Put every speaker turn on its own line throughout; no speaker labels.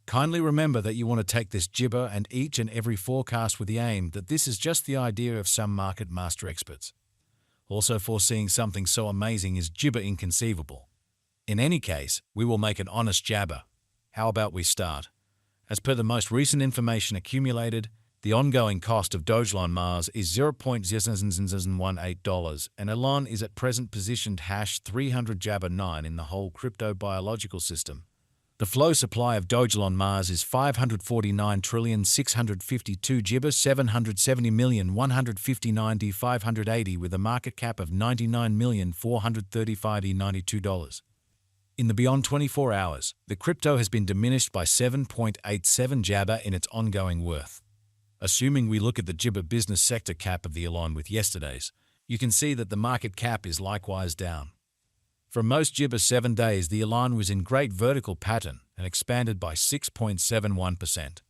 Kindly remember that you want to take this gibber and each and every forecast with the aim that this is just the idea of some market master experts. Also, foreseeing something so amazing is gibber inconceivable. In any case, we will make an honest jabber. How about we start? As per the most recent information accumulated, the ongoing cost of Dogelon Mars is $0.0018 and elon is at present positioned #300 jabber 9 in the whole crypto biological system. The flow supply of Dogelon Mars is 549,652 gibber 770,159,580 with a market cap of $99,435,092. In the beyond 24 hours, the crypto has been diminished by 7.87 jabber in its ongoing worth. Assuming we look at the gibber business sector cap of the elon with yesterday's, you can see that the market cap is likewise down. For most gibber 7 days, the elon was in great vertical pattern and expanded by 6.71%.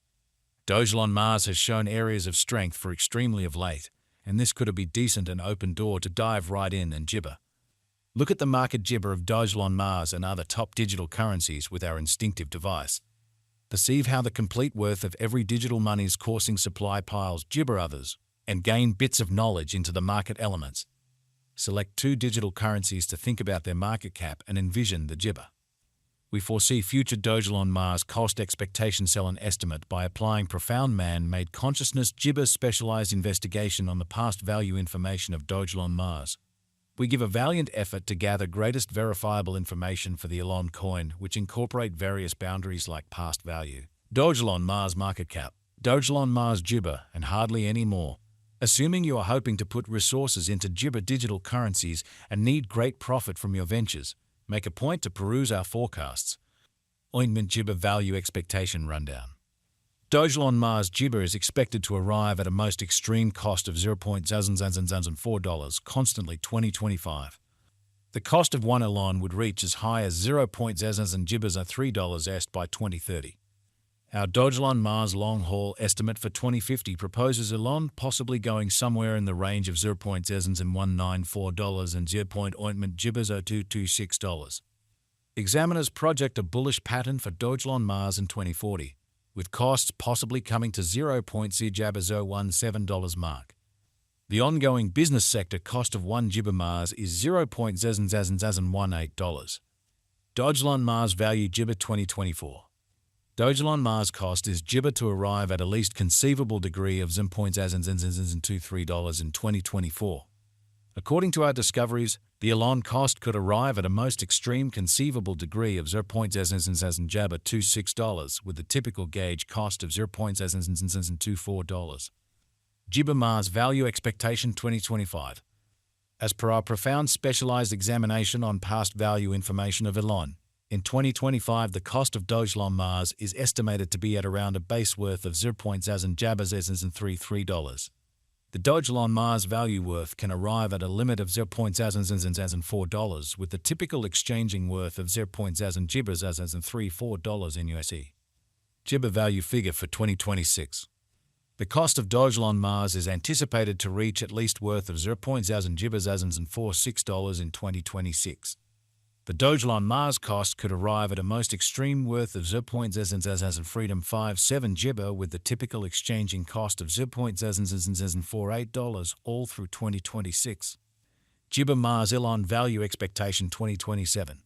Dogelon Mars has shown areas of strength for extremely of late, and this could be decent and open door to dive right in and gibber. Look at the market gibber of Dogelon Mars and other top digital currencies with our instinctive device. Perceive how the complete worth of every digital money's coursing supply piles gibber others, and gain bits of knowledge into the market elements. Select 2 digital currencies to think about their market cap and envision the gibber. We foresee future Dogelon Mars cost expectation sell an estimate by applying profound man-made consciousness gibber specialized investigation on the past value information of Dogelon Mars. We give a valiant effort to gather greatest verifiable information for the elon coin, which incorporate various boundaries like past value, Dogelon Mars market cap, Dogelon Mars gibber, and hardly any more. Assuming you are hoping to put resources into gibber digital currencies and need great profit from your ventures, make a point to peruse our forecasts. Ointment gibber value expectation rundown. Dogelon Mars gibber is expected to arrive at a most extreme cost of $0.0004 constantly 2025. The cost of 1 elon would reach as high as $0.00 gibbers are $3 est by 2030. Our Dogelon Mars long-haul estimate for 2050 proposes elon possibly going somewhere in the range of $0.0194 and ointment gibbers $226. Examiners project a bullish pattern for Dogelon Mars in 2040, with costs possibly coming to $0.0017 mark. The ongoing business sector cost of 1 gibber Mars is $0.0018. Dogelon Mars value gibber 2024. Dogelon Mars cost is gibber to arrive at least conceivable degree of $0.0023 in 2024. According to our discoveries, the elon cost could arrive at a most extreme conceivable degree of $0.00 jabber $26 with the typical gauge cost of $0.0024. Gibber Mars value expectation 2025. As per our profound specialized examination on past value information of elon, in 2025 the cost of Dogelon Mars is estimated to be at around a base worth of $0.00 jabbers $33. The Dogelon Mars value worth can arrive at a limit of $0.0004 with the typical exchanging worth of $0.00 gibbers $34 in USD. Gibber value figure for 2026. The cost of Dogelon Mars is anticipated to reach at least worth of $0.00 gibbers $46 in 2026. The Dogelon Mars cost could arrive at a most extreme worth of $0.00 freedom 57 gibber with the typical exchanging cost of $0.0048 all through 2026. Gibber Mars elon value expectation 2027.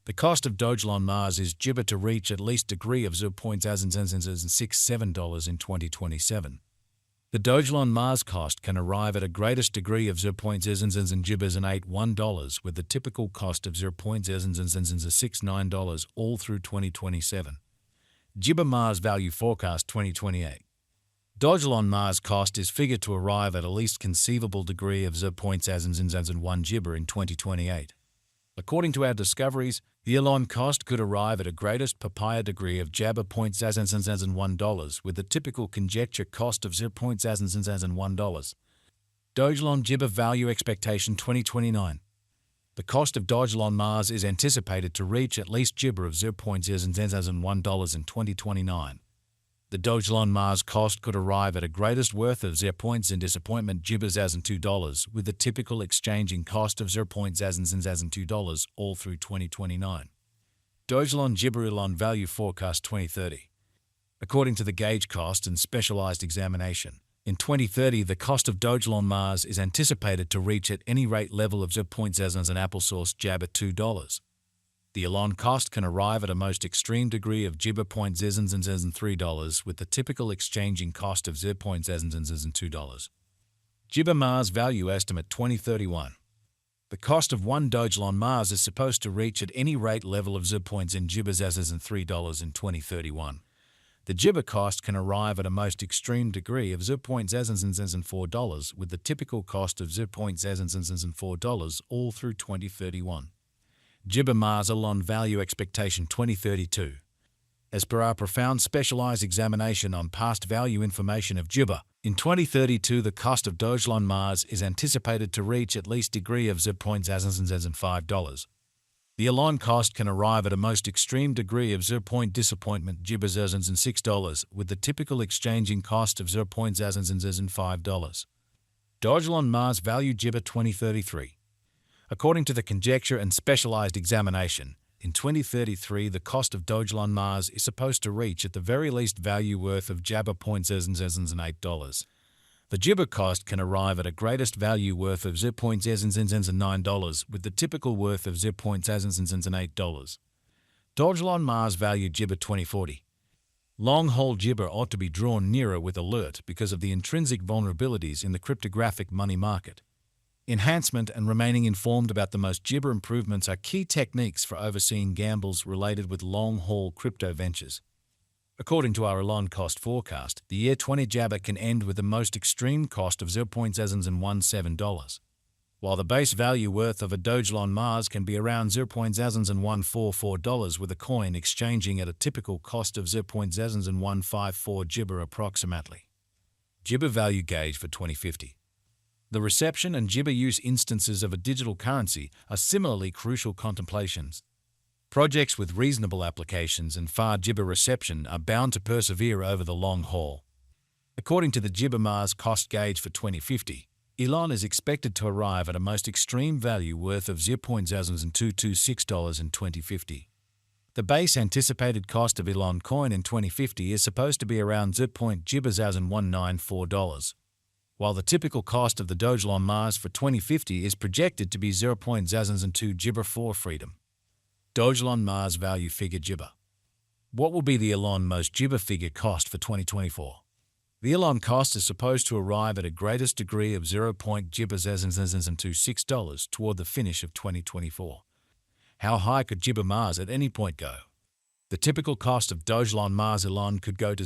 The cost of Dogelon Mars is gibber to reach at least degree of $0.0067 in 2027. The Dogelon Mars cost can arrive at a greatest degree of $0.00 gibbers $81 with the typical cost of $0.0069 all through 2027. Gibber Mars value forecast 2028. Dogelon Mars cost is figured to arrive at a least conceivable degree of $0.0001 gibber in 2028. According to our discoveries, the elon cost could arrive at a greatest papaya degree of jabber $0.0001 with the typical conjecture cost of $0.0001. Dogelon gibber value expectation 2029. The cost of Dogelon Mars is anticipated to reach at least gibber of $0.0001 in 2029. The Dogelon Mars cost could arrive at a greatest worth of $0.00 disappointment gibbers $2 with the typical exchanging cost of $0.0002 all through 2029. Dogelon gibber elon value forecast 2030. According to the gauge cost and specialized examination, in 2030, the cost of Dogelon Mars is anticipated to reach at any rate level of 0.0 an applesauce jab at $2. The elon cost can arrive at a most extreme degree of $0.003, with the typical exchanging cost of $0.002. Jibber Mars value estimate 2031. The cost of one Dogelon Mars is supposed to reach at any rate level of $0.003 in 2031. The Jibber cost can arrive at a most extreme degree of $0.004, with the typical cost of $0.004 all through 2031. Jibber Mars elon value expectation 2032. As per our profound specialized examination on past value information of Jibber, in 2032 the cost of Dogelon Mars is anticipated to reach at least degree of $0.005. The elon cost can arrive at a most extreme degree of disappointment $6, with the typical exchanging cost of $0.005. Dogelon Mars value Jibber 2033. According to the conjecture and specialized examination, in 2033 the cost of Dogelon Mars is supposed to reach at the very least value worth of $0.008. The Jibber cost can arrive at a greatest value worth of $0.009, with the typical worth of $0.008. Dogelon Mars value Jibber 2040. Long-haul Jibber ought to be drawn nearer with alert because of the intrinsic vulnerabilities in the cryptographic money market. Enhancement and remaining informed about the most Jibber improvements are key techniques for overseeing gambles related with long-haul crypto ventures. According to our elon cost forecast, the year 20 Jabber can end with the most extreme cost of $0.017, while the base value worth of a Dogelon Mars can be around $0.0144, with a coin exchanging at a typical cost of $0.0154 Jibber approximately. Jibber value gauge for 2050. The reception and Jibber use instances of a digital currency are similarly crucial contemplations. Projects with reasonable applications and far Jibber reception are bound to persevere over the long haul. According to the Jibber Mars cost gauge for 2050, elon is expected to arrive at a most extreme value worth of $0.0226 in 2050. The base anticipated cost of elon coin in 2050 is supposed to be around $0.0194, while the typical cost of the Dogelon Mars for 2050 is projected to be $0.02 Jibber for freedom. Dogelon Mars value figure Jibber. What will be the elon most Jibber figure cost for 2024? The elon cost is supposed to arrive at a greatest degree of $0.00226 toward the finish of 2024. How high could Jibber Mars at any point go? The typical cost of Dogelon Mars elon could go to